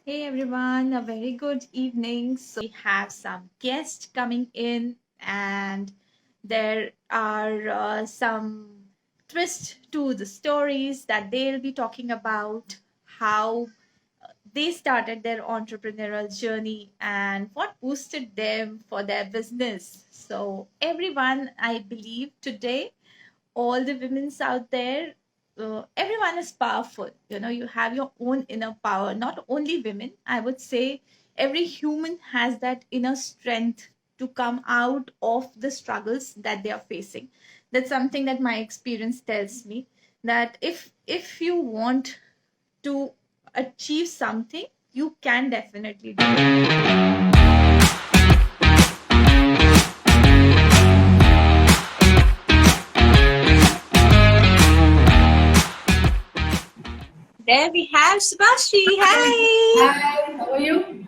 Hey everyone, a very good evening. So we have some guests coming in, and there are some twists to the stories that they'll be talking about how they started their entrepreneurial journey and what boosted them for their business. So everyone, I believe today all the women's out there, everyone is powerful. You have your own inner power. Not only women, I would say every human has that inner strength to come out of the struggles that they are facing. That's something that my experience tells me, that if you want to achieve something, you can definitely do it. There we have Saakshi. Hi. Hi, how are you?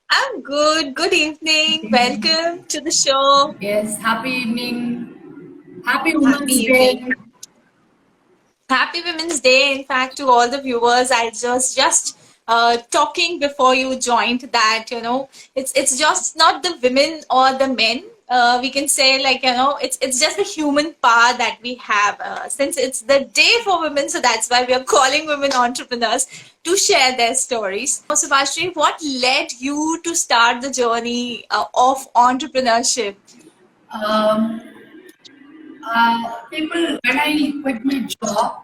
I'm good. Good evening. Welcome to the show. Yes, happy evening. Happy Happy Women's evening. Day. Happy Women's Day. In fact, to all the viewers, I just talking before you joined that it's just not the women or the men. We can say, like, it's just the human power that we have. Since it's the day for women, so that's why we are calling women entrepreneurs to share their stories. So, Subhashri, what led you to start the journey of entrepreneurship? Um, People, when I quit my job,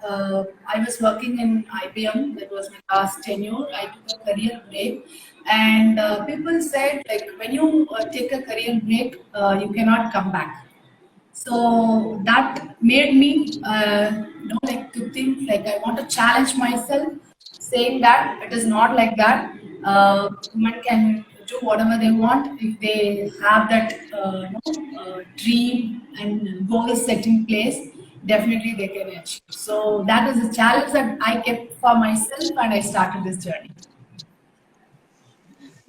I was working in IBM. That was my last tenure. I took a career break, and people said like when you take a career break, you cannot come back. So that made me, like to think like I want to challenge myself, saying that it is not like that. Women can do whatever they want if they have that dream and goal set in place. Definitely, they can achieve. So that is a challenge that I kept for myself, and I started this journey.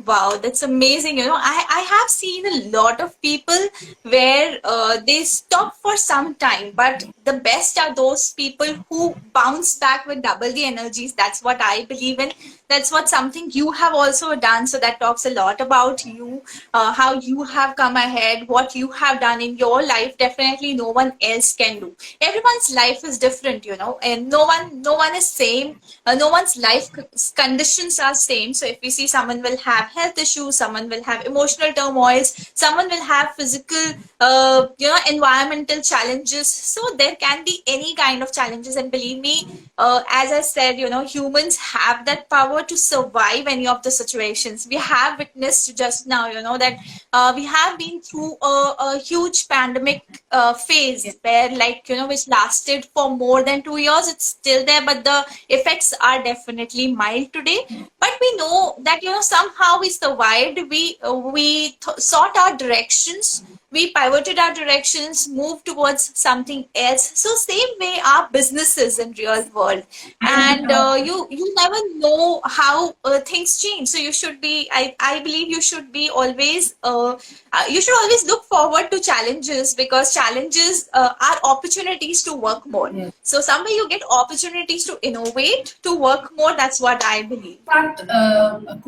Wow, that's amazing. I have seen a lot of people where they stop for some time, but the best are those people who bounce back with double the energies. That's what I believe in. That's what something you have also done. So that talks a lot about you, how you have come ahead, what you have done in your life. Definitely no one else can do. Everyone's life is different, and no one is same. No one's life conditions are same. So if we see, someone will have health issues, someone will have emotional turmoils, someone will have physical environmental challenges. So there can be any kind of challenges, and believe me, as I said, humans have that power to survive any of the situations. We have witnessed just now, that we have been through a huge pandemic phase where, like, which lasted for more than 2 years. It's still there, but the effects are definitely mild today. But we know that, somehow we survived. We sought our directions, we pivoted our directions, moved towards something else. So same way our businesses in real world. And And you never know how things change. So you should be, I believe you should be always you should always look forward to challenges, because challenges are opportunities to work more. yes. So somewhere you get opportunities to innovate, to work more. That's what I believe. In fact,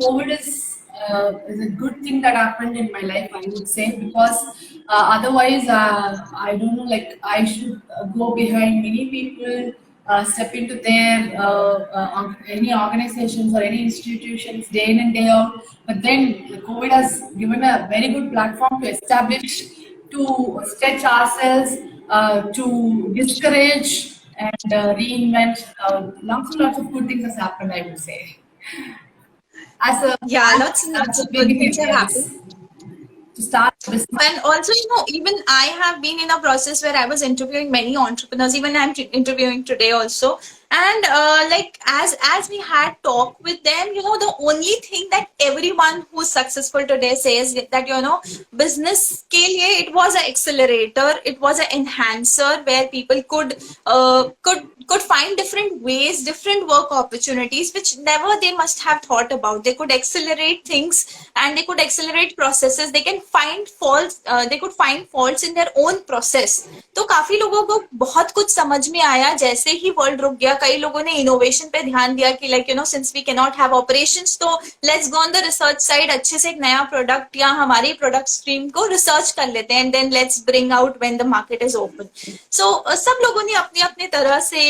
COVID is a good thing that happened in my life, I would say, because otherwise, I don't know, like I should go behind many people, step into their any organizations or any institutions day in and day out. But then COVID has given a very good platform to establish, to stretch ourselves, to discourage and reinvent. Lots and lots of good things has happened, I would say. As a Yeah, lots and lots as a of good beginning, things have happened. yes, to start a business. And also, even I have been in a process where I was interviewing many entrepreneurs. Even I'm interviewing today also. And like, as we had talk with them, the only thing that everyone who's successful today says that, business scale, yeah, it was an accelerator, it was an enhancer where people could find different ways, different work opportunities, which never they must have thought about. They could accelerate things, and they could accelerate processes. They can find faults, they could find faults in their own process. तो काफी लोगों को बहुत कुछ समझ में आया जैसे ही वर्ल्ड रुक गया, कई लोगों ने इनोवेशन पे ध्यान दिया कि like since we can not have operations, तो let's go on the research side, अच्छे से एक नया प्रोडक्ट या हमारी प्रोडक्ट स्ट्रीम को रिसर्च कर लेते हैं and then let's bring out when the market is open. So सब लोगों ने अपनी अपनी तरह से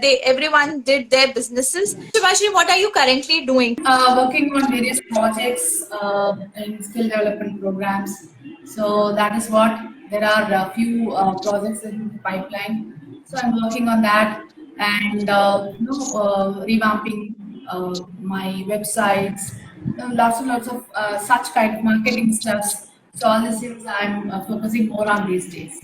they everyone did their businesses. Shubhashri, what are you currently doing? Working on various projects in skill development programs. So that is what there are a few projects in the pipeline. So I'm working on that and revamping my websites. Lots and lots of such kind of marketing stuff. So all these things I'm focusing more on these days.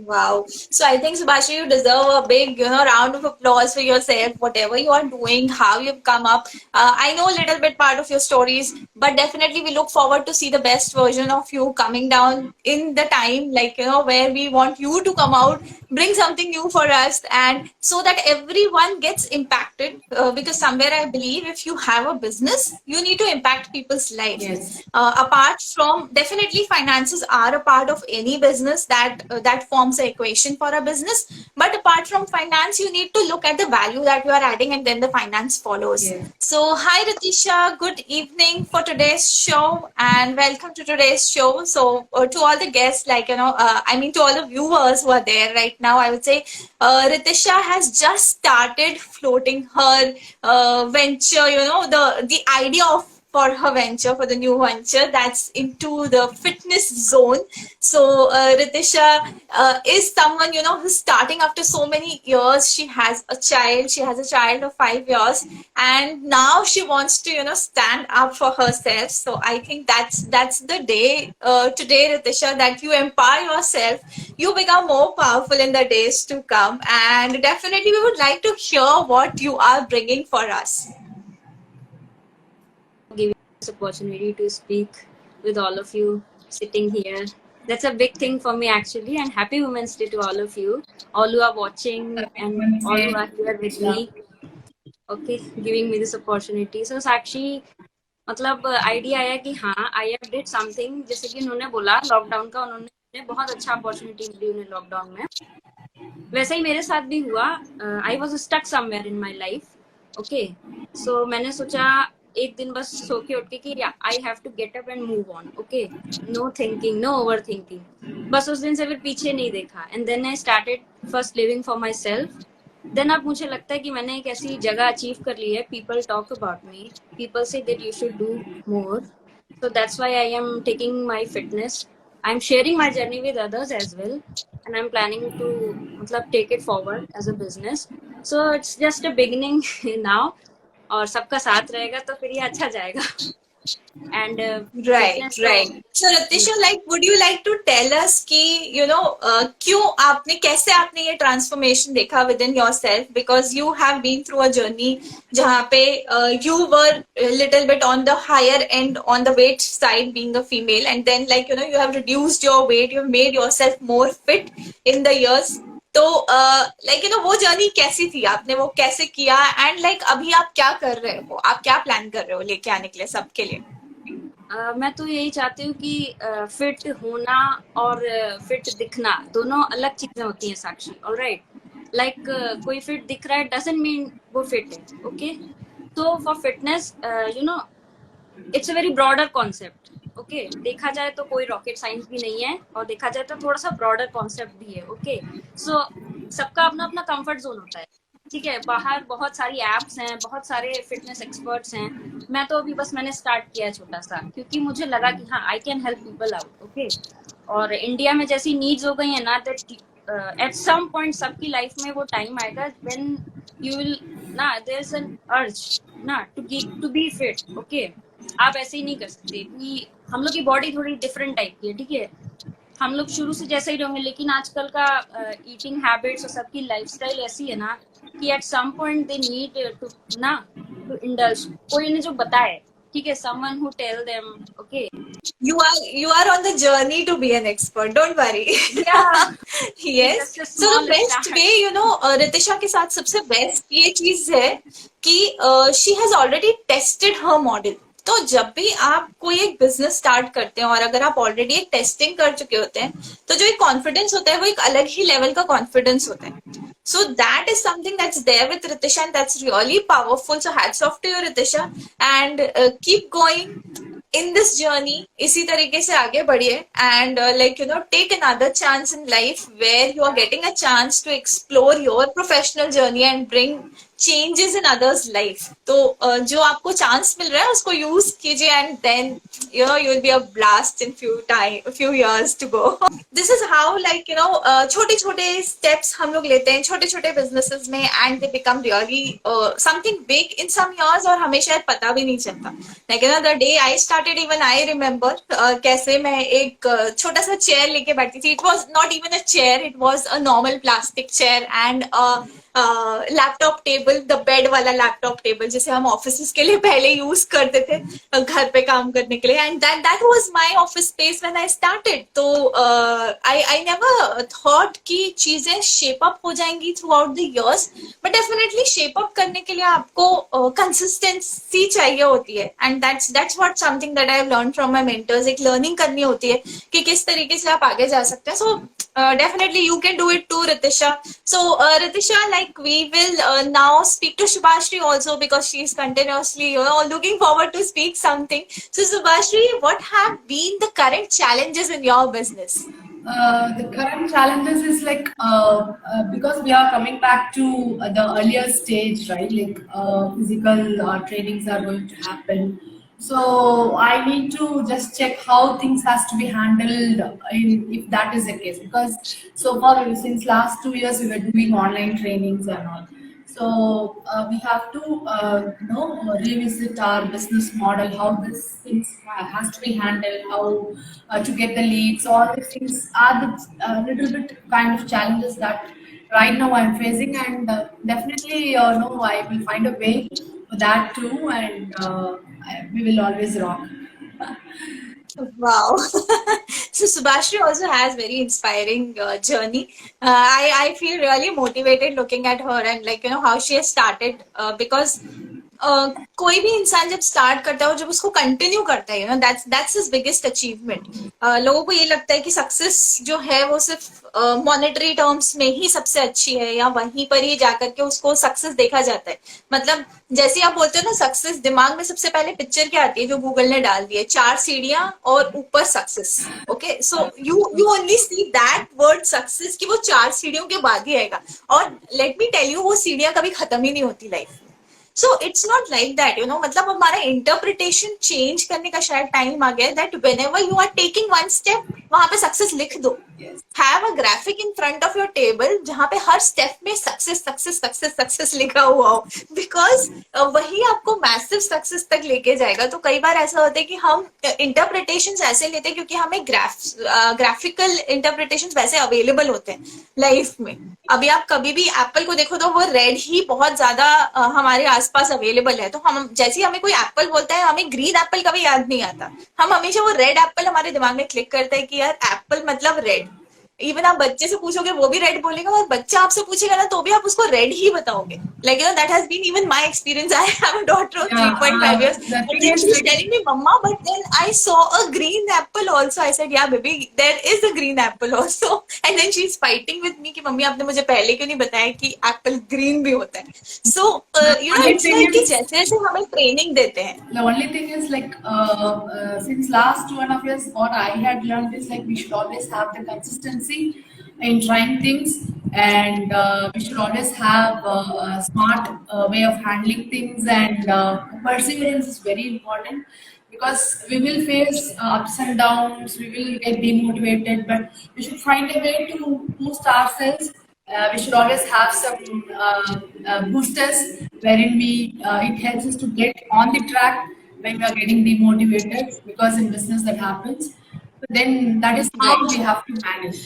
Wow. So I think Subhashi, you deserve a big, round of applause for yourself, whatever you are doing, how you've come up. I know a little bit part of your stories, but definitely we look forward to see the best version of you coming down in the time, like, where we want you to come out, bring something new for us, and so that everyone gets impacted. Because somewhere I believe if you have a business, you need to impact people's lives. Yes. Apart from, definitely finances are a part of any business that forms an equation for a business, but apart from finance you need to look at the value that you are adding and then the finance follows. Yes. So hi Ritisha, good evening for today's show and welcome to today's show. So to all the guests, like to all the viewers who are there right now, I would say Ritisha has just started floating her venture, the idea of for her venture, for the new venture that's into the fitness zone. So Ritisha is someone, who's starting after so many years. She has a child of 5 years, and now she wants to, stand up for herself. So I think that's the day today, Ritisha, that you empower yourself, you become more powerful in the days to come, and definitely we would like to hear what you are bringing for us. Giving this opportunity to speak with all of you sitting here. That's a big thing for me actually, and happy Women's Day to all of you, all who are watching and all who are here with me. Okay, giving me this opportunity. So Sakshi, मतलब idea आया कि हाँ I have did something, जैसे कि उन्होंने बोला lockdown का उन्होंने बहुत अच्छा अपॉर्चुनिटी मिली उन्हें लॉकडाउन में, वैसे ही मेरे साथ भी हुआ. I was stuck somewhere in my life. Okay, so मैंने सोचा एक दिन बस सो के उठ के कि I have to get up and move on. Okay, no thinking, no over thinking. बस उस दिन से फिर पीछे नहीं देखा and then I started first living for myself. देन अब मुझे लगता है कि मैंने एक ऐसी जगह अचीव कर ली है. People talk about me, people say that you should do more. So that's why I am taking my fitness. I'm sharing my journey with others as well, and I'm planning to take it forward as a business. So it's just a beginning now. और सबका साथ रहेगा तो फिर ये अच्छा जाएगा. And right. So Ritisha, would you like to tell us कि क्यों कैसे आपने ये transformation देखा within yourself, because you have been through a journey जहाँ पे you were a little bit on the higher end on the weight side being a female, and then you have reduced your weight, you have made yourself more fit in the years. तो वो journey कैसी थी, आपने वो कैसे किया, and अभी आप क्या कर रहे हो, आप क्या प्लान कर रहे हो लेके आने के लिए सबके लिए? मैं तो यही चाहती हूँ कि फिट होना और फिट दिखना दोनों अलग चीजें होती हैं साक्षी. ऑलराइट, कोई फिट दिख रहा है डजंट मीन वो फिट है. ओके, तो for fitness it's a very broader concept. Okay, देखा जाए तो कोई रॉकेट साइंस भी नहीं है, और देखा जाए तो थोड़ा सा ब्रॉडर कॉन्सेप्ट भी है. ओके, सो सबका अपना अपना कंफर्ट जोन होता है. ठीक है, बाहर बहुत सारी एप्स हैं, बहुत सारे फिटनेस एक्सपर्ट्स हैं. मैं तो अभी बस मैंने स्टार्ट किया छोटा सा, क्योंकि मुझे लगा कि हाँ I can help people out. Okay, और इंडिया में जैसी नीड्स हो गई है ना, दैट एट सम पॉइंट सबकी लाइफ में वो टाइम आएगा व्हेन यू विल ना देयर इज एन अर्ज ना टू बी फिट. ओके, आप ऐसे ही नहीं कर सकते कि हम लोग की बॉडी थोड़ी डिफरेंट टाइप की है. ठीक है, हम लोग शुरू से जैसे ही रहेंगे, लेकिन आजकल का ईटिंग हैबिट्स और सबकी लाइफस्टाइल ऐसी है ना कि at some point they need to indulge. कोई ने जो बताए, ठीक है, someone who tell them. Okay, you are on the journey to be an expert, don't worry. yeah. Yes, so the best way, Ritisha के साथ सबसे बेस्ट ये चीज है कि she has already tested her model. तो जब भी आप कोई एक बिजनेस स्टार्ट करते हैं और अगर आप ऑलरेडी एक टेस्टिंग कर चुके होते हैं, तो जो एक कॉन्फिडेंस होता है वो एक अलग ही लेवल का कॉन्फिडेंस होता है. So that is something that's there with Ritisha, and that's really powerful. So hats off to you, Ritisha, and keep going in this journey. इसी तरीके से आगे बढ़िए, and take another chance in life where you are getting a chance to explore your professional journey and bring changes in others' life. तो जो आपको chance मिल रहा है उसको use कीजिए, and then you will be a blast in few years to go. This is how छोटे छोटे steps हम लोग लेते हैं छोटे छोटे businesses में, and they become really something big in some years, और हमें शायद पता भी नहीं चलता. The day I started, even I remember कैसे मैं एक छोटा सा chair लेके बैठती थी. It was not even a chair, it was a normal plastic chair and a laptop table, the bed वाला लैपटॉप टेबल जिसे हम ऑफिस के लिए पहले यूज करते थे घर पे काम करने के लिए, and that was my office space when I started. तो आई नेवर थॉट कि चीजें शेप अप हो जाएंगी through out the years, but definitely shape up करने के लिए आपको कंसिस्टेंसी चाहिए होती है, and that's what something that I have learn from my mentors. एक लर्निंग करनी होती है कि किस तरीके से आप आगे जा सकते हैं. सो definitely you can do it too, Ritisha. So Ritisha, like we will now speak to Subhashri also, because she is continuously looking forward to speak something. So Subhashri, what have been the current challenges in your business? The current challenges is like because we are coming back to the earlier stage, right? Like physical trainings are going to happen. So I need to just check how things has to be handled if that is the case. Because so far since last 2 years we were doing online trainings and all. So we have to revisit our business model, how this things has to be handled, how to get the leads. All these things are the little bit kind of challenges that right now I'm facing, and definitely no, I will find a way for that too, and we will always rock. Wow. So Subhashri also has very inspiring journey. I feel really motivated looking at her, and how she has started, because कोई भी इंसान जब start करता है और जब उसको continue करता है, दैट्स हिज बिगेस्ट अचीवमेंट. लोगों को ये लगता है कि सक्सेस जो है वो सिर्फ मॉनेटरी टर्म्स में ही सबसे अच्छी है, या वहीं पर ही जाकर के उसको सक्सेस देखा जाता है. मतलब जैसे आप बोलते हो ना सक्सेस, दिमाग में सबसे पहले पिक्चर क्या आती है जो गूगल ने डाल दी है, 4 सीढ़ियां और ऊपर success. Okay, so you only see that word success कि वो 4 सीढ़ियों के बाद ही आएगा. और लेट मी टेल यू, वो सीढ़ियां कभी खत्म ही नहीं होती लाइफ में. So it's not like that, मतलब हमारा इंटरप्रिटेशन चेंज करने का शायद टाइम आ गया, that whenever you are taking one step वहां पे सक्सेस लिख दो. Have a graphic in front of your table जहां पे हर स्टेप में सक्सेस सक्सेस सक्सेस सक्सेस लिखा हुआ हो, बिकॉज वही आपको मैसिव सक्सेस तक लेके जाएगा. तो कई बार ऐसा होता है कि हम इंटरप्रिटेशन ऐसे लेते हैं क्योंकि हमें ग्राफिकल इंटरप्रिटेशन वैसे अवेलेबल होते हैं लाइफ में. अभी आप कभी भी एप्पल को देखो तो वो रेड ही बहुत ज्यादा हमारे आसपास अवेलेबल है. तो हम जैसे ही हमें कोई एप्पल बोलता है, हमें ग्रीन एप्पल कभी याद नहीं आता. हम हमेशा वो रेड एप्पल हमारे दिमाग में क्लिक करता है कि यार एप्पल मतलब रेड. इवन आप बच्चे से पूछोगे वो भी रेड बोलेगा, और बच्चा आपसे पूछेगा ना तो भी आप उसको रेड ही बताओगे. That has been even my experience. I have a daughter of 3.5 years, and then she's telling me, "Mama, but then I saw a green apple also." I said, "Yeah, baby, there is a green apple also." And then she's fighting with me कि mummy आपने मुझे पहले क्यों नहीं बताया कि Apple green भी होता है. So it's like कि जैसे जैसे हमें ट्रेनिंग देते हैं. The only thing is like since last 2.5 years, what I had learned is like we should always have the consistency in trying things, and we should always have a smart way of handling things, and perseverance is very important, because we will face ups and downs, we will get demotivated, but we should find a way to boost ourselves. We should always have some boosters wherein it helps us to get on the track when we are getting demotivated, because in business that happens. But then that is how we have to manage.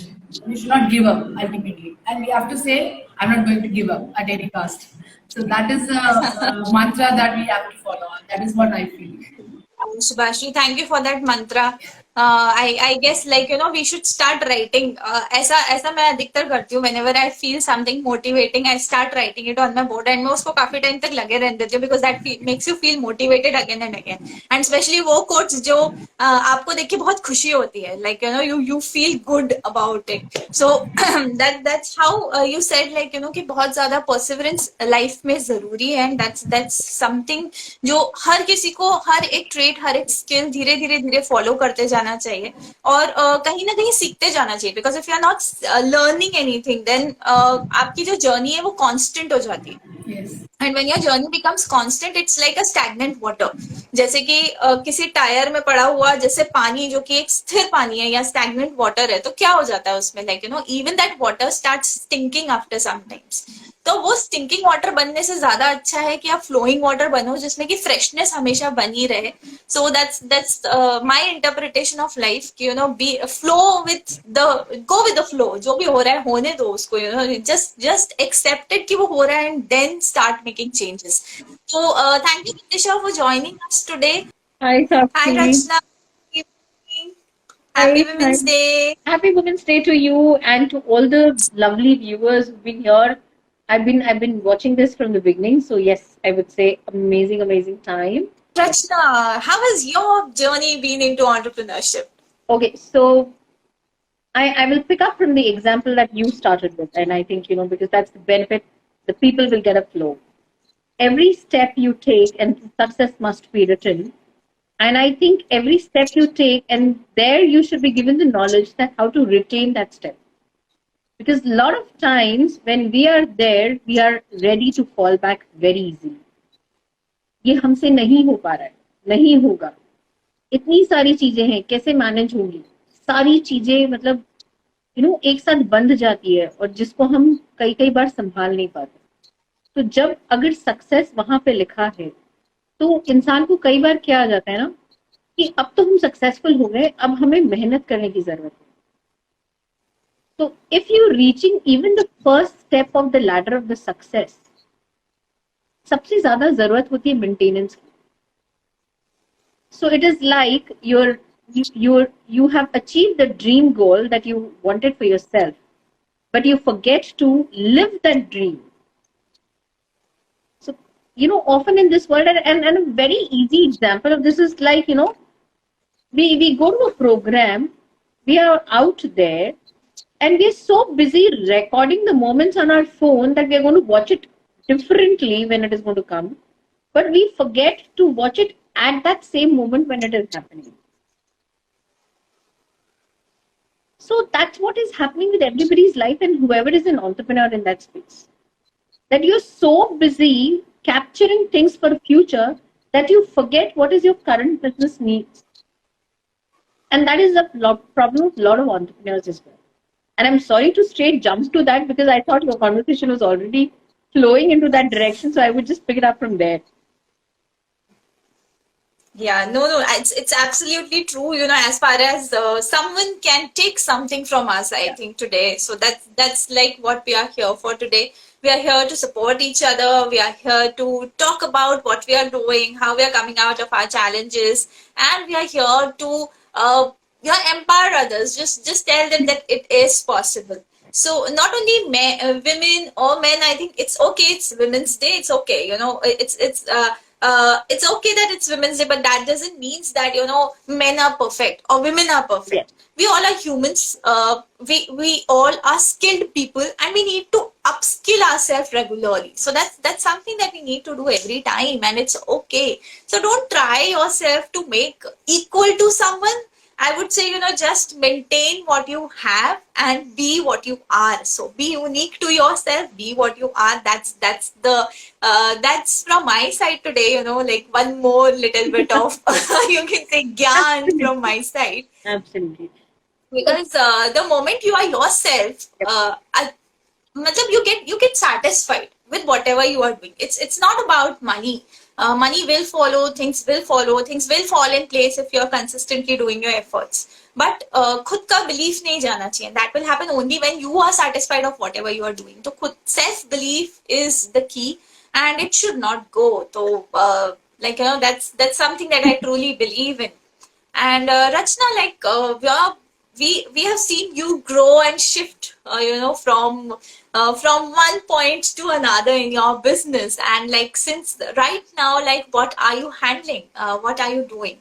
We should not give up ultimately, and we have to say, "I'm not going to give up at any cost." So that is a mantra that we have to follow. That is what I feel. Subhashri, thank you for that mantra. I guess like we should start writing. ऐसा ऐसा मैं अधिकतर करती हूँ. Whenever I feel something motivating, I start writing it on my board and मैं उसको काफी time तक लगे रहने देती हूँ because that makes you feel motivated again and again. And especially वो quotes जो आपको देख के बहुत खुशी होती है. Like you feel good about it. So that's how you said like कि बहुत ज्यादा perseverance life में जरूरी है. And that's something जो हर किसी को हर एक ट्रेट हर एक स्किल धीरे धीरे धीरे फॉलो करते जाना चाहिए और कहीं ना कहीं सीखते जाना चाहिए because if you are not learning anything then आपकी जो जर्नी है वो कांस्टेंट हो जाती है. Yes. And when your journey becomes constant it's like a stagnant water. जैसे कि किसी टायर में पड़ा हुआ जैसे पानी जो कि एक स्थिर पानी है या स्टैग्नेंट वाटर है तो क्या हो जाता है उसमें like even that water start stinking after some times. तो वो स्टिंकिंग वाटर बनने से ज्यादा अच्छा है कि आप फ्लोइंग वाटर बनो जिसमें कि फ्रेशनेस हमेशा बनी रहे. So that's my interpretation of life कि be flow with the go with the flow. जो भी हो रहा है होने दो उसको जस्ट एक्सेप्टेड कि वो हो रहा है and then start making changes. So thank you Nitisha for joining us today. Hi, Hi Saakshi. Rachna. Good evening. Happy Hi, hi. Women's Day. Happy Women's Day to you and to all the lovely viewers who've been here. I've been watching this from the beginning, so yes, I would say amazing, amazing time. Rachna, how has your journey been into entrepreneurship? Okay, so I will pick up from the example that you started with, and I think because that's the benefit, the people will get a flow. Every step you take, and success must be written. And I think every step you take, and there you should be given the knowledge that how to retain that step. Because a lot of times when we are there, we are ready to fall back very easily. ये हमसे नहीं हो पा रहा है, नहीं होगा. इतनी सारी चीजें हैं, कैसे मैनेज होंगी? सारी चीजें मतलब एक साथ बंध जाती है और जिसको हम कई कई बार संभाल नहीं पाते. तो जब अगर सक्सेस वहां पे लिखा है तो इंसान को कई बार क्या आ जाता है ना कि अब तो हम सक्सेसफुल हो गए, अब हमें मेहनत करने की जरूरत है. तो if you reaching even the first step of the ladder of the success, सबसे ज्यादा जरूरत होती है मेंटेनेंस की. So it is like you have achieved the dream goal that you wanted for yourself, but you forget to live that dream. So often in this world, and a very easy example of this is like we go to a program, we are out there, and we are so busy recording the moments on our phone that we are going to watch it differently when it is going to come, but we forget to watch it at that same moment when it is happening. So that's what is happening with everybody's life and whoever is an entrepreneur in that space. That you're so busy capturing things for the future that you forget what is your current business needs. And that is a problem of a lot of entrepreneurs as well. And I'm sorry to straight jump to that because I thought your conversation was already flowing into that direction. So I would just pick it up from there. Yeah, no, it's absolutely true. As far as someone can take something from us, I think today. So that's like what we are here for today. We are here to support each other. We are here to talk about what we are doing, how we are coming out of our challenges, and we are here to empower others. Just tell them that it is possible. So not only women or men, I think it's okay. It's Women's Day. It's okay. It's okay that it's Women's Day, but that doesn't mean that men are perfect or women are perfect. Yeah. We all are humans. We all are skilled people, and we need to upskill ourselves regularly. So that's something that we need to do every time, and it's okay. So don't try yourself to make equal to someone. I would say, just maintain what you have and be what you are. So be unique to yourself, be what you are. That's from my side today, like one more little bit of, you can say, gyan from my side. Absolutely. Because the moment you are yourself, you get satisfied with whatever you are doing. It's not about money. Money will follow, things will fall in place if you're consistently doing your efforts. But खुद का belief नहीं जाना चाहिए. That will happen only when you are satisfied of whatever you are doing. So self belief is the key, and it should not go. So that's something that I truly believe in. And Rachna, like we have seen you grow and shift, from one point to another in your business. And like since right now, like what are you handling? What are you doing?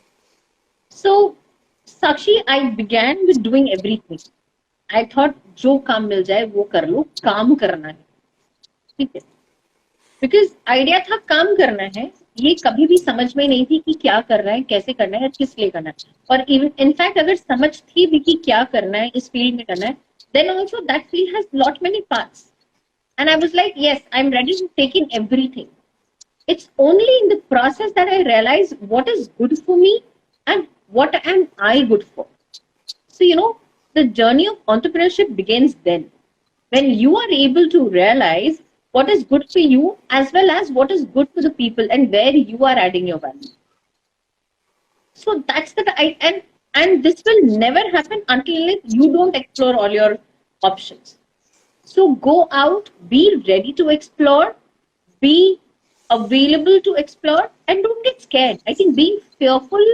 So, Sakshi, I began with doing everything. I thought जो काम मिल जाए वो कर लो, काम करना है, ठीक है? बिकॉज आइडिया था काम करना है, ये कभी भी समझ में नहीं थी कि क्या करना है, कैसे करना है, किस लिए करना है. और इनफैक्ट अगर समझ थी भी कि क्या करना है, इस फील्ड में करना है, then also that field has lot many parts. And I was like yes, I am ready to take in everything. It's only in the process that I realize what is good for me and what am I good for. So, the journey of entrepreneurship begins then, when you are able to realize what is good for you as well as what is good for the people and where you are adding your value. So that's and this will never happen until you don't explore all your options. So go out, be ready to explore, be available to explore, and don't get scared. I think being fearful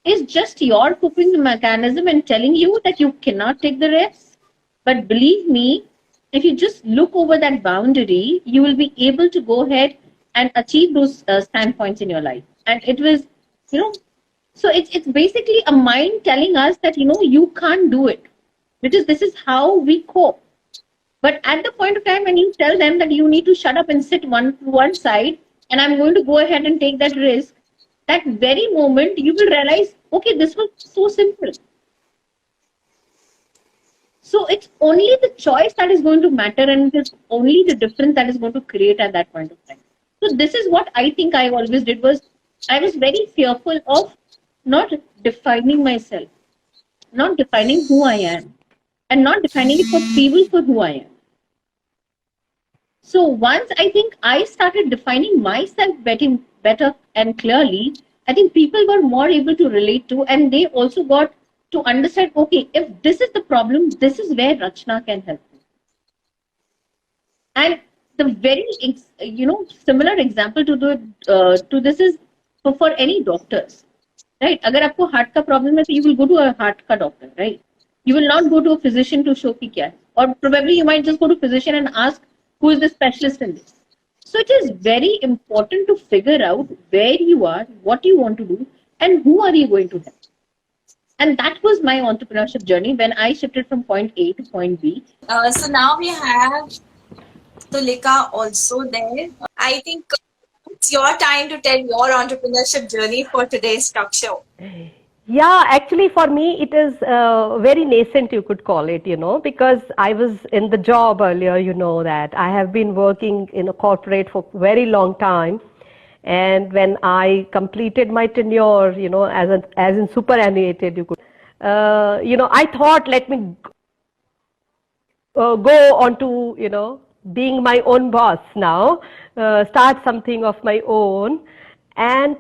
is just your coping mechanism and telling you that you cannot take the risks. But believe me, if you just look over that boundary, you will be able to go ahead and achieve those standpoints in your life. And it was, so it's basically a mind telling us that, you can't do it, because this is how we cope. But at the point of time when you tell them that you need to shut up and sit one side, and I'm going to go ahead and take that risk, that very moment you will realize, okay, this was so simple. So it's only the choice that is going to matter, and it's only the difference that is going to create at that point of time. So this is what I think I always did, was I was very fearful of not defining myself, not defining who I am, and not defining it for people for who I am. So once I think I started defining myself better and clearly, I think people were more able to relate to, and they also got to understand, okay, if this is the problem, this is where Rachna can help me. And the very similar example to this is for any doctors, right? अगर आपको heart का problem है, so you will go to a heart का doctor, right? You will not go to a physician to show कि क्या है, or probably you might just go to physician and ask who is the specialist in this. So it is very important to figure out where you are, what you want to do, and who are you going to help. And that was my entrepreneurship journey when I shifted from point A to point B. So now we have Tulika also there. I think it's your time to tell your entrepreneurship journey for today's talk show. Yeah, actually for me it is very nascent, you could call it, because I was in the job earlier, that I have been working in a corporate for a very long time. And when I completed my tenure, as in superannuated, you could, I thought, let me go on to, being my own boss now, start something of my own. And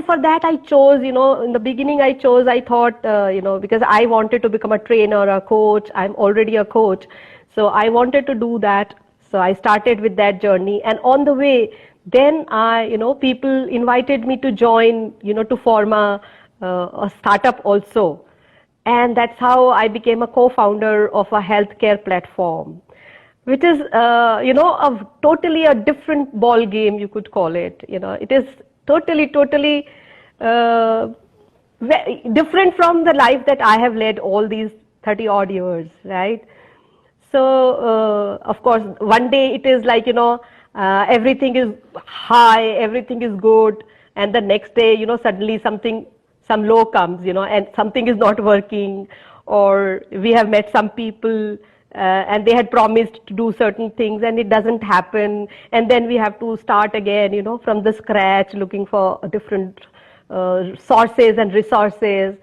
for that I chose, in the beginning I thought, because I wanted to become a trainer, a coach. I'm already a coach. So I wanted to do that. So I started with that journey. And on the way, then people invited me to join, to form a startup also. And that's how I became a co-founder of a healthcare platform, which is, a totally a different ball game, you could call it. It is totally different from the life that I have led all these 30 odd years, right? So, of course, one day it is like, everything is high, everything is good. And the next day, suddenly some low comes, and something is not working, or we have met some people and they had promised to do certain things and it doesn't happen, and then we have to start again, from the scratch, looking for different sources and resources.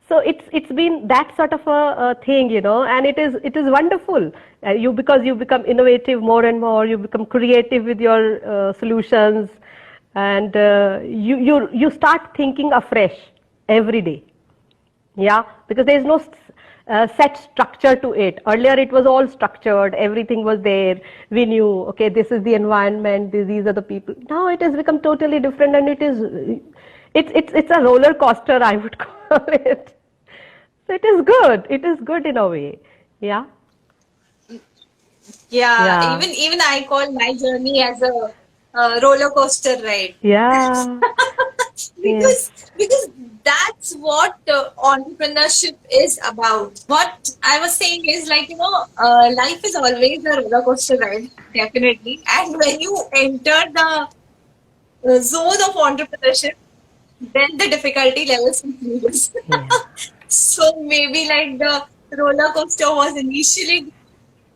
So it's been that sort of a thing, and it is wonderful. Because you become innovative more and more, you become creative with your solutions, and you start thinking afresh every day. Yeah, because there is no set structure to it. Earlier it was all structured, everything was there, we knew, okay, this is the environment, these are the people. Now it has become totally different, and it's a roller coaster, I would it. So it is good. It is good in a way. Yeah. Yeah, Yeah. even I call my journey as a roller coaster ride. Yeah. Yes. Because that's what entrepreneurship is about. What I was saying is like, life is always a roller coaster ride, definitely. And when you enter the zone of entrepreneurship, then the difficulty levels increase. Yeah. So maybe like the roller coaster was initially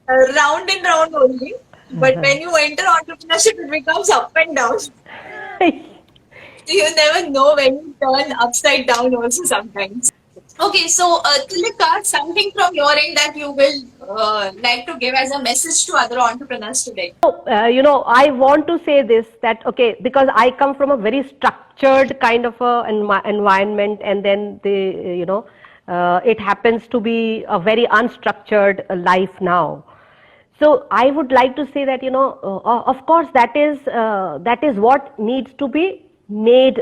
round and round only, but when you enter entrepreneurship, it becomes up and down. So you never know when you turn upside down also sometimes. Okay, so Tilika, something from your end that you will like to give as a message to other entrepreneurs today. I want to say this that, okay, because I come from a very structured kind of a environment, and then it happens to be a very unstructured life now. So I would like to say that, of course, that is what needs to be made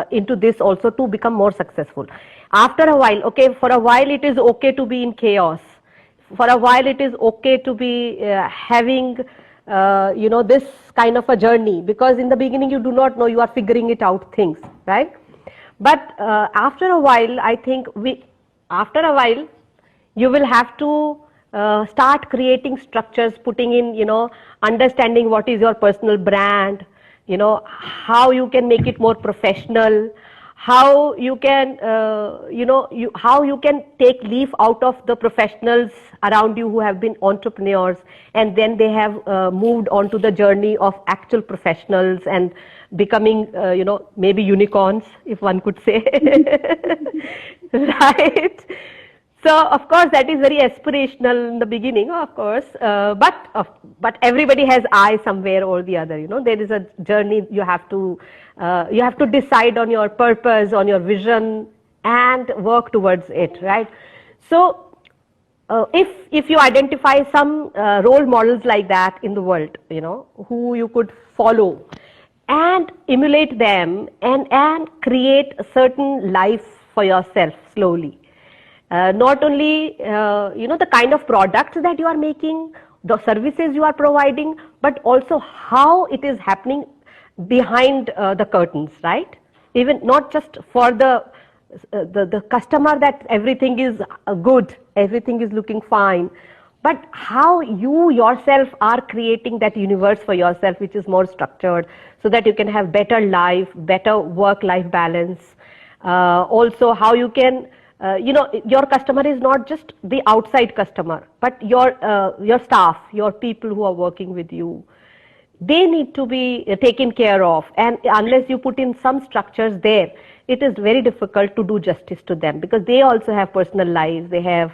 into this also to become more successful. After a while, okay, for a while it is okay to be in chaos. For a while it is okay to be having this kind of a journey, because in the beginning you do not know, you are figuring it out things, right? But after a while, I think after a while you will have to start creating structures, putting in, understanding what is your personal brand, how you can make it more professional, how you can how you can take leaf out of the professionals around you who have been entrepreneurs, and then they have moved on to the journey of actual professionals and becoming maybe unicorns, if one could say. Right? So of course that is very aspirational in the beginning, of course, but everybody has eye somewhere or the other. There is a journey. You have to decide on your purpose, on your vision, and work towards it, right? So if you identify some role models like that in the world, who you could follow and emulate them, and create a certain life for yourself slowly. Not only the kind of products that you are making, the services you are providing, but also how it is happening behind the curtains, right? Even not just for the customer, that everything is good, everything is looking fine, but how you yourself are creating that universe for yourself, which is more structured, so that you can have better life, better work-life balance. Also, how you can, your customer is not just the outside customer, but your staff, your people who are working with you. They need to be taken care of, and unless you put in some structures there, it is very difficult to do justice to them, because they also have personal lives. They have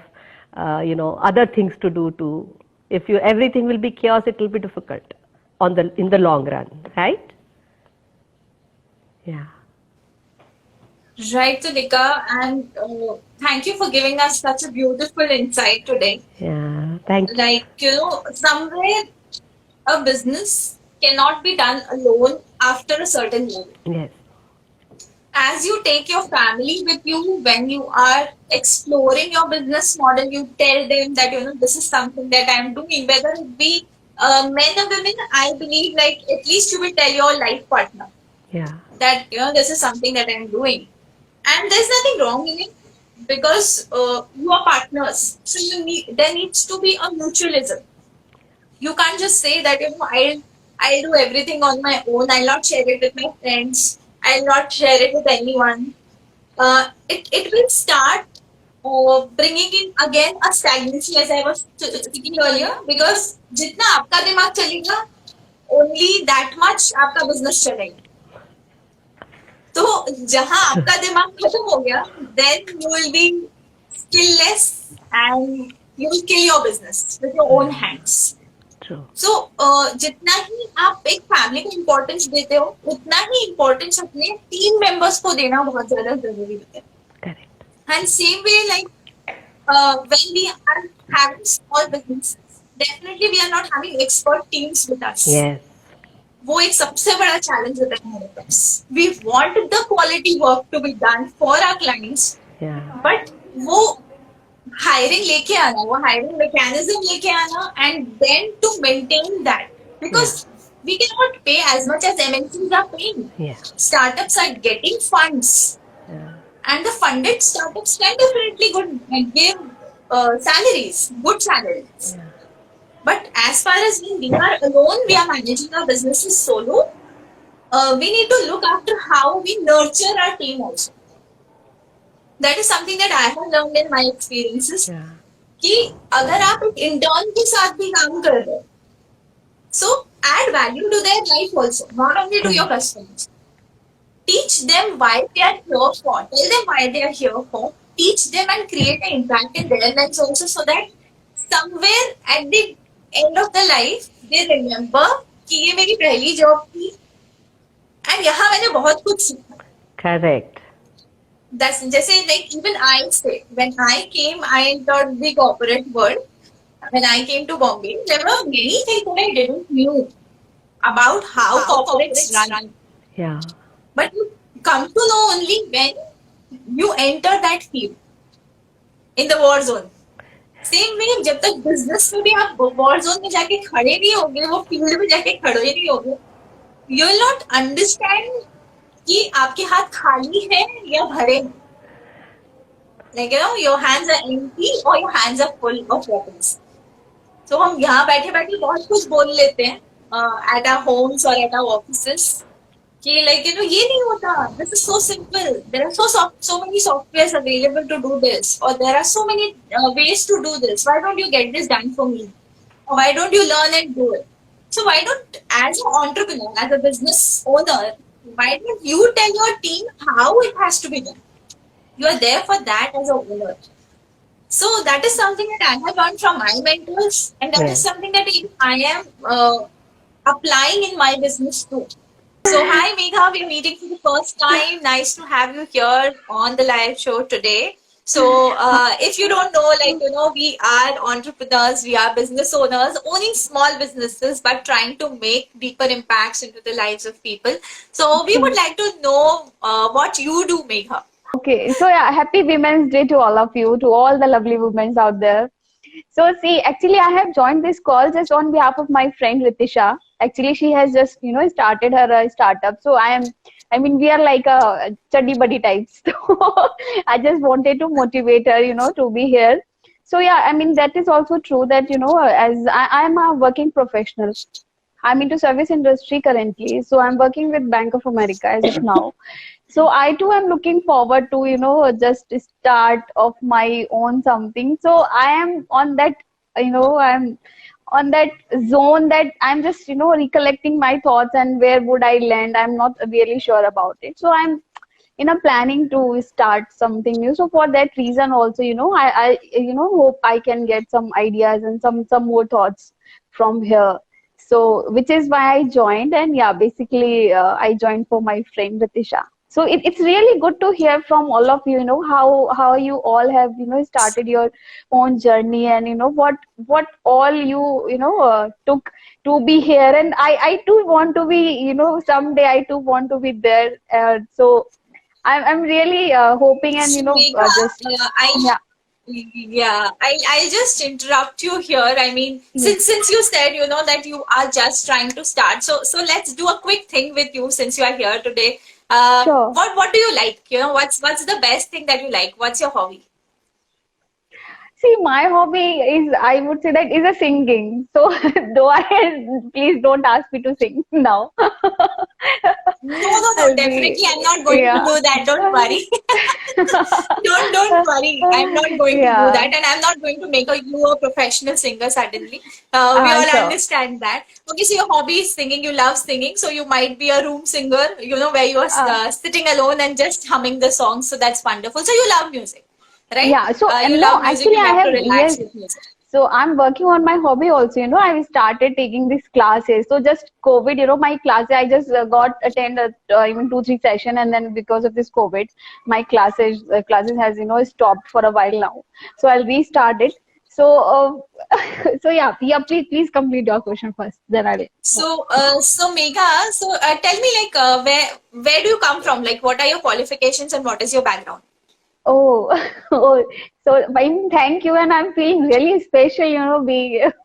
other things to do too. If everything will be chaos, it will be difficult in the long run, right? Yeah. Right, Tulika, and thank you for giving us such a beautiful insight today. Yeah, thank you. Like, somewhere a business cannot be done alone after a certain level. Yes. As you take your family with you when you are exploring your business model, you tell them that, this is something that I'm doing, whether it be men or women. I believe like at least you will tell your life partner that, this is something that I'm doing. And there's nothing wrong in it, because you are partners. So there needs to be a mutualism. You can't just say that, I'll do everything on my own. I'll not share it with my friends. I'll not share it with anyone. It will start bringing in again a stagnancy, as I was speaking earlier, because jitna aapka dimag chalega, only that much aapka business chalega. तो जहां आपका दिमाग खत्म हो गया, then you will be skillless and you will kill your business with your own hands. True. So जितना ही आप एक फैमिली को इम्पोर्टेंस देते हो, उतना ही इम्पोर्टेंस अपने टीम मेंबर्स को देना बहुत ज्यादा जरूरी होता है. Correct. And same way, like when we are having small businesses, definitely we are not having expert teams with us. Yes. वो एक सबसे बड़ा चैलेंज होता है हमारे पास. We want the quality work to be done for our clients, Yeah. But वो hiring लेके आना, वो hiring mechanism लेके आना, and then to maintain that, because we cannot pay as much as MNCs are paying. Yeah. Startups are getting funds, and the funded startups can definitely give salaries, good salaries. But as far as when we are alone, we are managing our businesses solo. We need to look after how we nurture our team also. That is something that I have learned in my experiences. Yeah. कि अगर आप एक intern के साथ भी काम कर रहे हो, so add value to their life also, not only to your customers. Teach them why they are here for. Tell them why they are here for. Teach them and create an impact in their lives also, so that somewhere at the end of the life they remember कि ये मेरी पहली job थी and यहाँ मैंने बहुत कुछ सीखा. Correct. That's जैसे like even I say, when I came, I entered the corporate world. When I came to Bombay, there were many things that I didn't knew about how corporates run. Yeah. But you come to know only when you enter that field in the war zone. Same way, जब तक business में भी आप war zone में जाके खड़े नहीं होगे, वो field में जाके खड़े नहीं होगे, you will not understand कि आपके हाथ खाली है या भरे हैं. Like your hands are empty or your hands are full of weapons. So हम यहाँ बैठे बैठे बहुत कुछ बोल लेते हैं at our homes or at our offices कि like ये नहीं होता. This is so simple. There are so many softwares available to do this, or there are so many ways to do this. Why don't you get this done for me? Or why don't you learn and do it? So why don't, as an entrepreneur, as a business owner, why don't you tell your team how it has to be done? You are there for that as a owner. So that is something that I have learned from my mentors, and that is something that I am applying in my business too. So hi Megha, we're meeting for the first time. Nice to have you here on the live show today. So if you don't know, we are entrepreneurs, we are business owners, owning small businesses, but trying to make deeper impacts into the lives of people. So we would like to know what you do, Megha. Okay, so yeah, happy Women's Day to all of you, to all the lovely women out there. So see, actually I have joined this call just on behalf of my friend Ritisha. Actually, she has just, started her startup. So we are like a chuddy buddy types. So I just wanted to motivate her, to be here. So yeah, that is also true that, as I'm a working professional. I'm into service industry currently. So I'm working with Bank of America as of now. So I too am looking forward to, just start of my own something. So I am on that, I'm on that zone that I'm just, recollecting my thoughts and where would I land. I'm not really sure about it. So I'm, planning to start something new. So for that reason also, I hope I can get some ideas and some more thoughts from here. So which is why I joined, and yeah, basically I joined for my friend Ritisha. So it's really good to hear from all of you, how you all have, started your own journey, and, what all you, took to be here. And I too want to be, someday I too want to be there. So I'm really hoping and, Megha, I'll just interrupt you here. I mean, since you said that you are just trying to start, so let's do a quick thing with you since you are here today. Sure. What do you like? What's the best thing that you like? What's your hobby? See, my hobby is, I would say that is a singing. So please don't ask me to sing now. No, definitely I'm not going to do that. Don't worry. don't worry. I'm not going to do that, and I'm not going to make you a professional singer suddenly. We all understand that. Okay, so your hobby is singing. You love singing, so you might be a room singer. Where you are sitting alone and just humming the songs. So that's wonderful. So you love music, right? Yeah. So you love music. actually, you I have to relax with music. So I'm working on my hobby also. I started taking these classes. So just COVID, my classes, I just got attend even 2-3 session, and then because of this COVID, my classes has stopped for a while now. So I'll restart it. So so yeah, please complete your question first. Then I will. So Megha, tell me where do you come from? Like, what are your qualifications and what is your background? Oh, oh, so thank you, and I'm feeling really special,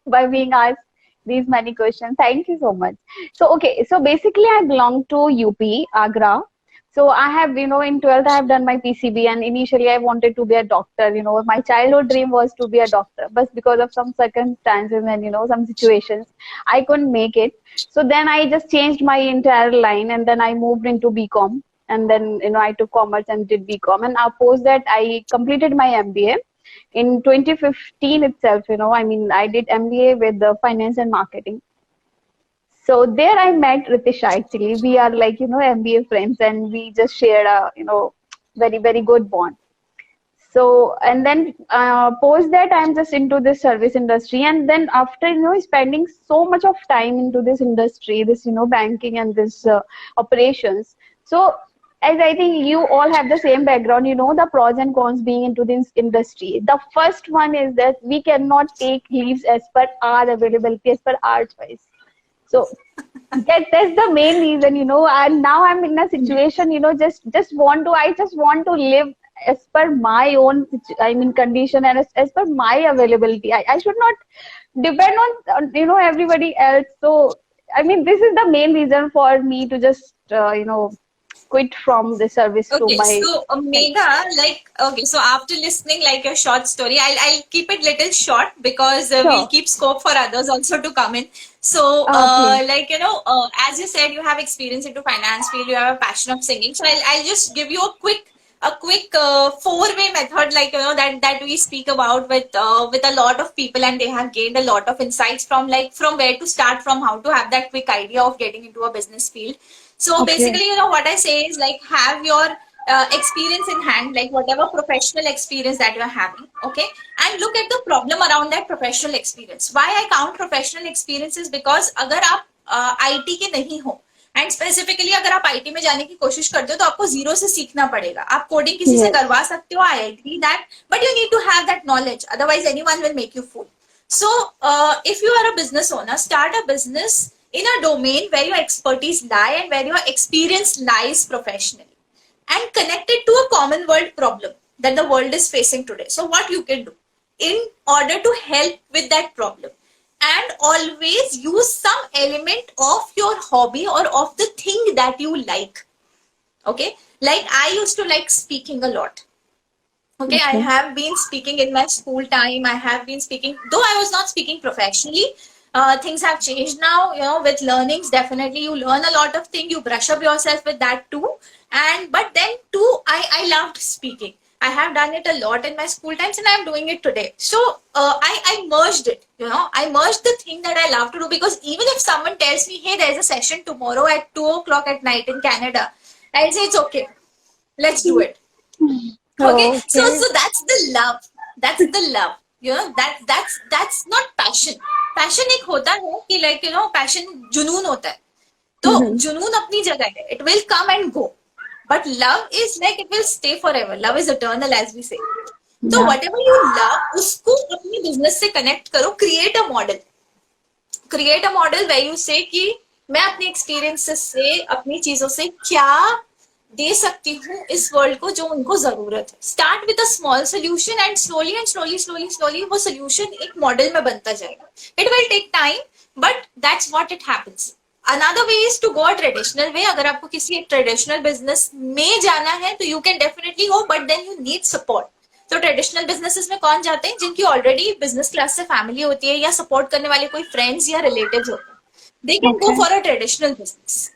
by being asked these many questions. Thank you so much. So, okay, so basically, I belong to UP, Agra. So I have, in 12th, I have done my PCB, and initially I wanted to be a doctor. My childhood dream was to be a doctor, but because of some circumstances and, some situations, I couldn't make it. So then I just changed my entire line, and then I moved into BCom, and then I took commerce and did BCom, and post that I completed my MBA in 2015 itself. I did MBA with the finance and marketing. So there I met Ritisha. Actually, we are like MBA friends, and we just shared a very very good bond. So and then post that I'm just into this service industry, and then after spending so much of time into this industry, this banking and this operations. So as I think you all have the same background, the pros and cons being into this industry. The first one is that we cannot take leaves as per our availability, as per our choice. So that's the main reason, and now I'm in a situation, I just want to live as per my own condition, and as per my availability. I should not depend on everybody else. So this is the main reason for me to just quit from the service to Okay, my. so Megha, like, okay, so after listening like your short story, I'll keep it little short because we'll Sure. keep scope for others also to come in. So, Please. like, as you said, you have experience into finance field, you have a passion of singing. So I'll just give you a quick four-way method, like, that we speak about with a lot of people, and they have gained a lot of insights from where to start, from how to have that quick idea of getting into a business field. So Okay. basically, what I say is, like, have your experience in hand, like whatever professional experience that you're having, okay, and look at the problem around that professional experience. Why I count professional experiences? Because अगर आप IT के नहीं हो, and specifically अगर आप IT में जाने की कोशिश करते हो, तो आपको जीरो से सीखना पड़ेगा. आप कोडिंग किसी से Yes. करवा सकते हो, I agree that, but you need to have that knowledge, otherwise anyone will make you fool. So, if you are a business owner, start a business in a domain where your expertise lie and where your experience lies professionally, and connect it to a common world problem that the world is facing today. So, what you can do in order to help with that problem, and always use some element of your hobby or of the thing that you like. Okay, like I used to like speaking a lot. Okay, I Okay. have been speaking in my school time. I have been speaking, though I was not speaking professionally. Things have changed now, with learnings. Definitely, you learn a lot of things. You brush up yourself with that too. And but then too, I loved speaking. I have done it a lot in my school times, and I'm doing it today. So I merged it. I merged the thing that I love to do, because even if someone tells me, hey, there's a session tomorrow at 2 o'clock at night in Canada, I'll say it's okay. Let's do it. Okay, Oh, so okay. that's the love. That's the love. That's not passion. Passion एक होता है कि, like, passion जुनून होता है. तो Mhm. जुनून अपनी जगह है. It will come and go. But love is like, it will stay forever. Love is eternal, as we say. So Yeah. whatever you love, उसको अपनी business से connect करो. Create a model where you say कि मैं अपने experiences से, अपनी चीजों से क्या दे सकती हूँ इस वर्ल्ड को जो उनको जरूरत है. Start with a small solution, and slowly वो सोल्यूशन एक मॉडल में बनता जाएगा. It will take time, but that's what it happens. Another way is to go a traditional way. अगर आपको किसी एक ट्रेडिशनल बिजनेस में जाना है, तो you can definitely go, but then you need support. तो ट्रेडिशनल बिजनेसेस में कौन जाते हैं? जिनकी ऑलरेडी बिजनेस क्लास से फैमिली होती है, या सपोर्ट करने वाले कोई फ्रेंड्स या रिलेटिव्स होते हैं. They can go Okay. For a traditional business,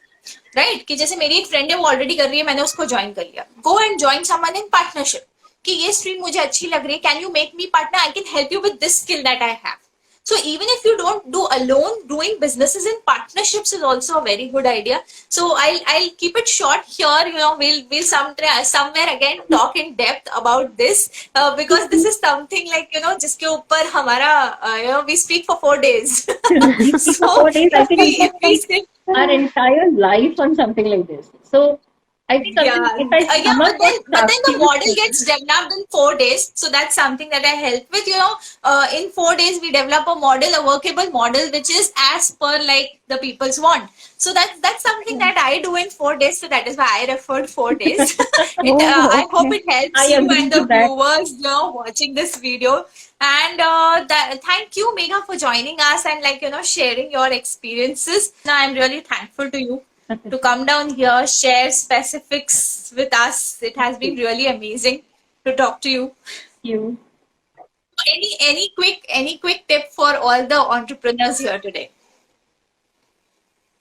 right. कि जैसे मेरी एक फ्रेंड है, वो ऑलरेडी कर रही है, मैंने उसको ज्वाइन कर लिया. Go and join someone in partnership, कि ये स्ट्रीम मुझे अच्छी लग रही है, can you make me partner, I can help you with this skill that I have. So even if you don't do alone, doing businesses in partnerships is also a very good idea. So I'll keep it short here. We'll somewhere again talk in depth about this, because this is something like, जिसके ऊपर हमारा we speak for 4 days. So 4 days, I if think we can we spend say, our entire life on something like this. So I think Yeah, if I yeah, sum up what but then the Saakshi was model saying, gets developed in 4 days. So that's something that I help with. In 4 days we develop a model, a workable model, which is as per like the people's want. So that's something that I do in 4 days. So that is why I referred 4 days. Oh, I hope okay. it helps I you agree and to the that. viewers, watching this video. And thank you, Megha, for joining us and sharing your experiences. Now I'm really thankful to you to come down here, share specifics with us. It has been really amazing to talk to you. You. Any quick tip for all the entrepreneurs here today?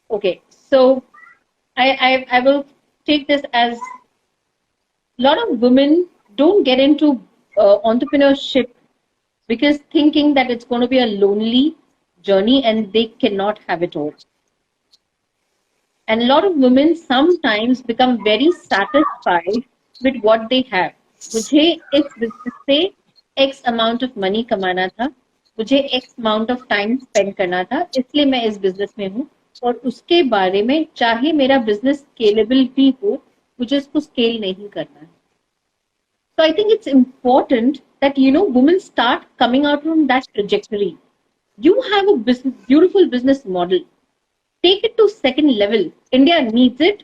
Okay, so I will take this as a lot of women don't get into entrepreneurship because thinking that it's going to be a lonely journey and they cannot have it all. And a lot of women sometimes become very satisfied with what they have. मुझे इस business से X amount of money कमाना था, मुझे X amount of time spend करना था, इसलिए मैं इस business में हूँ और उसके बारे में चाहे मेरा business scalable भी हो, मुझे उसको scale नहीं करना है. So I think it's important that women start coming out from that trajectory. You have a beautiful business model. Take it to second level. India needs it.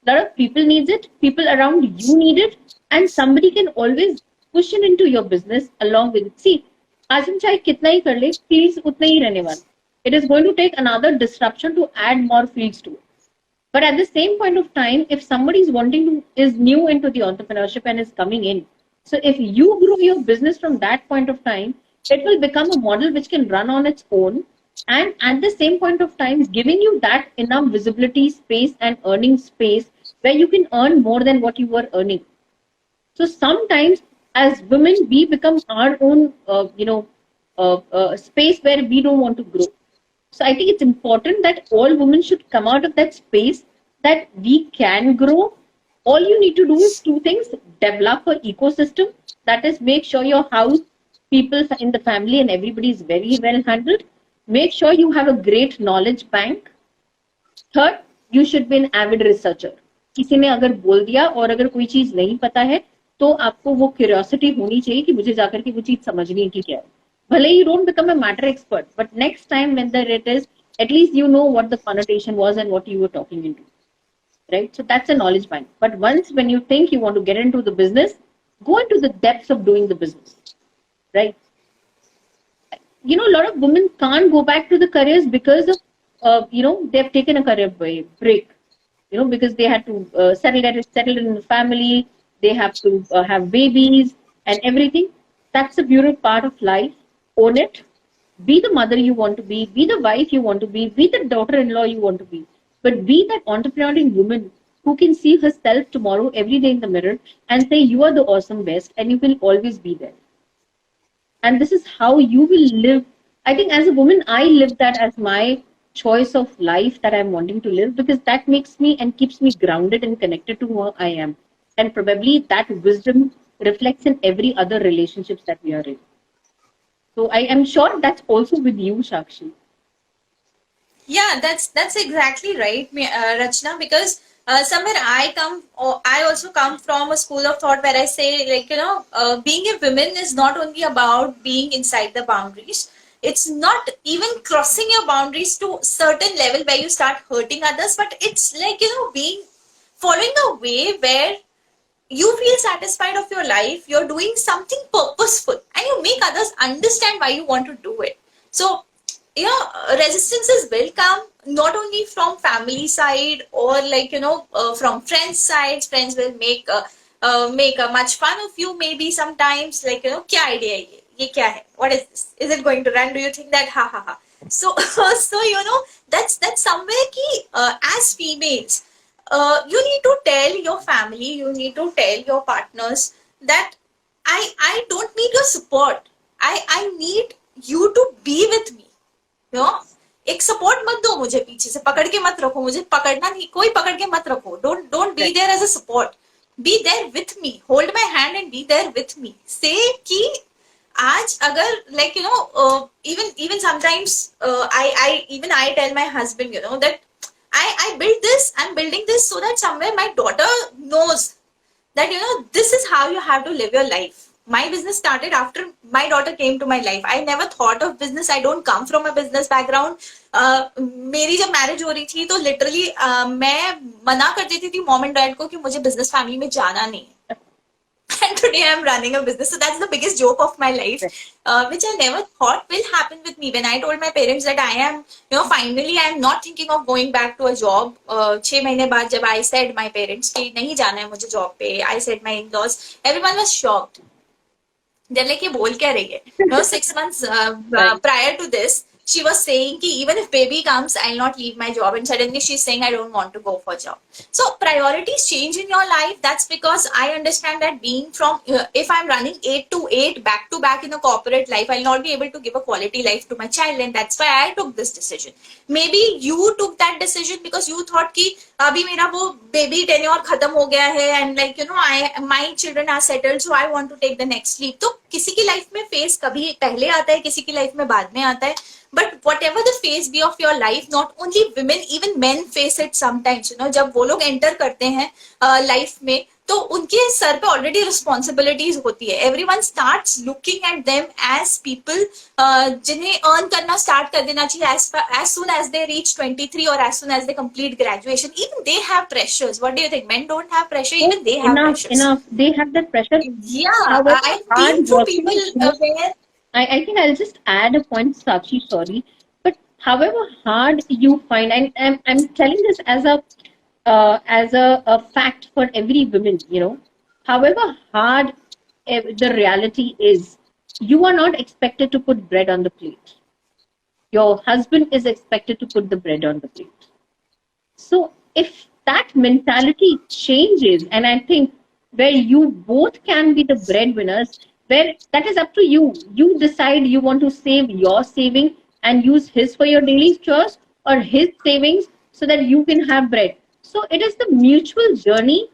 A lot of people needs it. People around you need it, and somebody can always push it into your business along with it. See, आज हम चाहे कितना ही कर ले, fields उतने ही रहने वाले. It is going to take another disruption to add more fields to it. But at the same point of time, if somebody is new into the entrepreneurship and is coming in, so if you grow your business from that point of time, it will become a model which can run on its own. And at the same point of time, giving you that enough visibility space and earning space where you can earn more than what you were earning. So sometimes as women, we become our own, space where we don't want to grow. So I think it's important that all women should come out of that space that we can grow. All you need to do is two things: develop an ecosystem, that is, make sure your house, people in the family, and everybody is very well handled. Make sure you have a great knowledge bank. Third, you should be an avid researcher. किसी ने अगर बोल दिया और अगर कोई चीज नहीं पता है तो आपको वो क्यूरियोसिटी होनी चाहिए कि मुझे जाकर के वो चीज समझनी है कि क्या है. Bhale you don't become a matter expert, but next time when it is, at least you know what the connotation was and what you were talking into, right? So that's a knowledge bank. But once when you think you want to get into the business, go into the depths of doing the business, right? A lot of women can't go back to the careers because of, they've taken a career break, because they had to settle in the family, they have to have babies and everything. That's a beautiful part of life. Own it. Be the mother you want to be the wife you want to be the daughter-in-law you want to be. But be that entrepreneurial woman who can see herself tomorrow every day in the mirror and say you are the awesome best and you will always be there. And this is how you will live. I think as a woman, I live that as my choice of life that I'm wanting to live because that makes me and keeps me grounded and connected to who I am. And probably that wisdom reflects in every other relationships that we are in. So I am sure that's also with you, Saakshi. Yeah, that's exactly right, Rachna. Because somewhere I also come from a school of thought where I say, being a woman is not only about being inside the boundaries. It's not even crossing your boundaries to certain level where you start hurting others, but it's like being following a way where you feel satisfied of your life, you're doing something purposeful and you make others understand why you want to do it. So resistances will come not only from family side or from friends sides. Friends will make a much fun of you maybe sometimes, kya idea hai ye kya hai, what is this, is it going to run, do you think that, ha ha ha. So so that's somewhere ki as females, you need to tell your family, you need to tell your partners that I don't need your support. I need you to be with me. एक support मत दो मुझे, पीछे से पकड़ के मत रखो, मुझे पकड़ना नहीं, कोई पकड़ के मत रखो. Don't be there as a support. Be there with me. Hold my hand and be there with me. Say कि आज अगर even sometimes I tell my husband that I built this, I'm building this so that somewhere my daughter knows that, this is how you have to live your life. My business started after my daughter came to my life. I never thought of business. I don't come from a business background. मेरी जब marriage हो रही थी तो literally मैं मना कर देती थी मॉम एंड डैड को कि मुझे बिजनेस फैमिली में जाना नहीं है. And today I'm running a business. So that's the biggest joke of my life, which I never thought will happen with me. When I told my parents that I am, finally I'm not thinking of going back to a job. 6 महीने बाद जब I said my parents कि नहीं जाना है मुझे job पे, I said my in-laws, everyone was shocked. They're like, ये बोल क्या रही है? 6 months prior to this, she was saying कि even if baby comes, I'll not leave my job. And suddenly she's saying, I don't want to go for job. So priorities change in your life. That's because I understand that being from, if I'm running 8 to 8 back to back in a corporate life, I'll not be able to give a quality life to my child. And that's why I took this decision. Maybe you took that decision because you thought कि अभी मेरा वो baby tenure खत्म हो गया है and like, my children are settled, so I want to take the next leap. तो किसी की लाइफ में फेज कभी पहले आता है, किसी की लाइफ में बाद में आता है. But whatever the phase be of your life, not only women, even men face it sometimes. जब वो लोग enter करते हैं लाइफ में, तो उनके सर पे already responsibilities होती है. Everyone starts looking at them as people जिन्हें earn करना start कर देना चाहिए as soon as they reach 23 or as soon as they complete graduation. Even they have pressures. What do you think? Men don't have pressure. Even they have pressures. Enough. They have that pressure. Yeah, I've been through people where. I think I'll just add a point, Saakshi, sorry. But however hard you find, and I'm telling this as a fact for every woman, however hard the reality is, you are not expected to put bread on the plate. Your husband is expected to put the bread on the plate. So if that mentality changes, and I think where you both can be the breadwinners, where that is up to you. You decide you want to save your saving and use his for your daily chores, or his savings so that you can have bread. So it is the mutual journey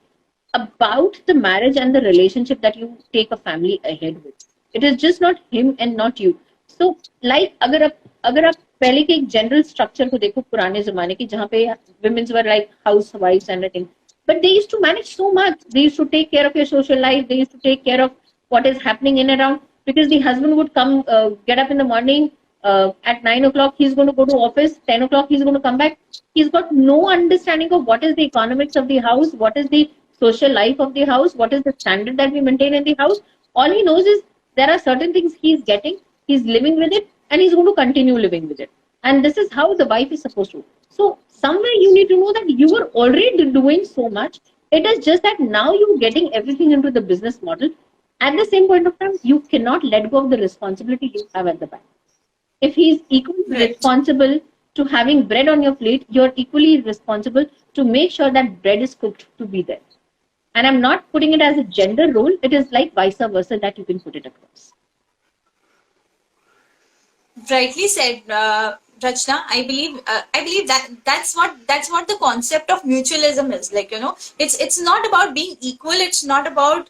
about the marriage and the relationship that you take a family ahead with. It is just not him and not you. So like अगर आप पहले के एक general structure को देखो पुराने ज़माने की जहाँ पे women were like housewives and everything, but they used to manage so much. They used to take care of your social life. They used to take care of what is happening in and around, because the husband would come, get up in the morning, at 9 o'clock, he's going to go to office, 10 o'clock, he's going to come back. He's got no understanding of what is the economics of the house, what is the social life of the house, what is the standard that we maintain in the house. All he knows is there are certain things he's getting, he's living with it, and he's going to continue living with it. And this is how the wife is supposed to. So somewhere you need to know that you were already doing so much. It is just that now you're getting everything into the business model. At the same point of time, you cannot let go of the responsibility you have at the back. If he's equally responsible to having bread on your plate, you're equally responsible to make sure that bread is cooked to be there. And I'm not putting it as a gender role. It is like vice versa that you can put it across. Rightly said, Rachna. I believe that's what the concept of mutualism is. Like, it's not about being equal. It's not about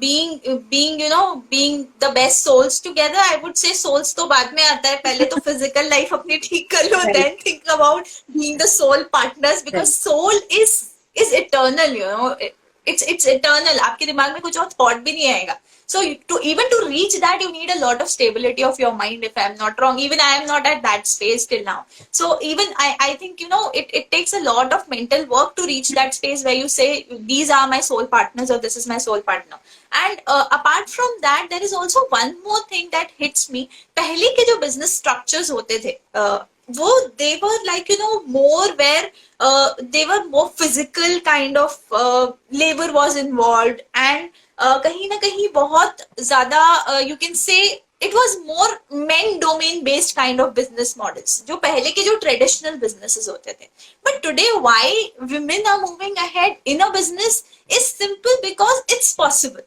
being the best souls together. I would say souls to baad mein aata hai. Pehle to physical life apni theek kar lo, then think about being the soul partners, because soul is eternal. It's eternal. आपके दिमाग में कुछ और thought भी नहीं आएगा. So to reach that, you need a lot of stability of your mind, if I'm not wrong. Even I am not at that space till now. So even I think, it takes a lot of mental work to reach that space where you say, these are my soul partners, or this is my soul partner. And apart from that, there is also one more thing that hits me. पहले के जो business structures होते थे, they were like, more where they were more physical kind of labor was involved, and कहीं ना कहीं बहुत ज़्यादा you can say it was more men domain based kind of business models, जो पहले के जो traditional businesses होते थे. But today, why women are moving ahead in a business is simple, because it's possible.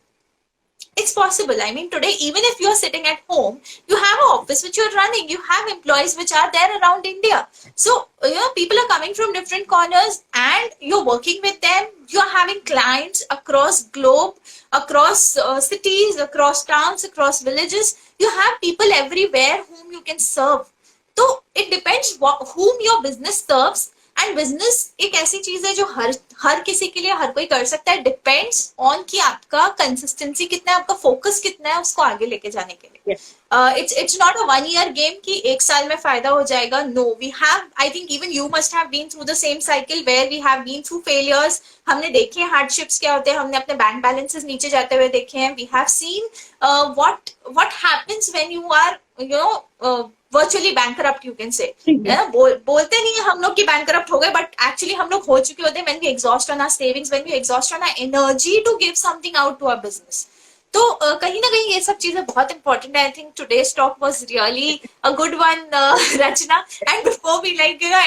It's possible. I mean, today, even if you're sitting at home, you have an office which you're running, you have employees which are there around India. So, people are coming from different corners and you're working with them. You're having clients across globe, across cities, across towns, across villages. You have people everywhere whom you can serve. So, it depends whom your business serves and business एक ऐसी चीज है जो हर किसी के लिए हर कोई कर सकता है, डिपेंड्स ऑन कि आपका कंसिस्टेंसी कितना है, आपका फोकस कितना है उसको आगे लेके जाने के लिए. It's not a 1 year game कि एक साल में फायदा हो जाएगा. No, we have, I think even you must have been through the same cycle where we have been through failures. हमने देखे हैं हार्डशिप्स क्या होते हैं, हमने अपने बैंक बैलेंसेस नीचे जाते हुए देखे हैं. We have seen what happens when you are virtually bankrupt, you can say. बोलते नहीं है हम लोग कि bankrupt हो गए, but actually हम लोग हो चुके होते हैं when we exhaust on our savings, when we exhaust on our energy to give something out to our business. तो कहीं ना कहीं ये सब चीजें बहुत इंपॉर्टेंट है. I think today's talk was really a good one, Rachna. And before we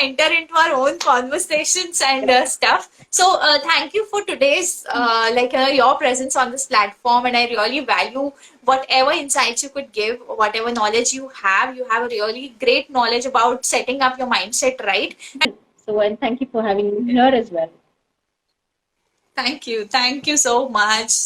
enter into our own conversations and stuff, so thank you for today's your presence on this platform, and I really value whatever insights you could give, whatever knowledge you have. You have a really great knowledge about setting up your mindset right. So, and thank you for having me here as well. Thank you so much.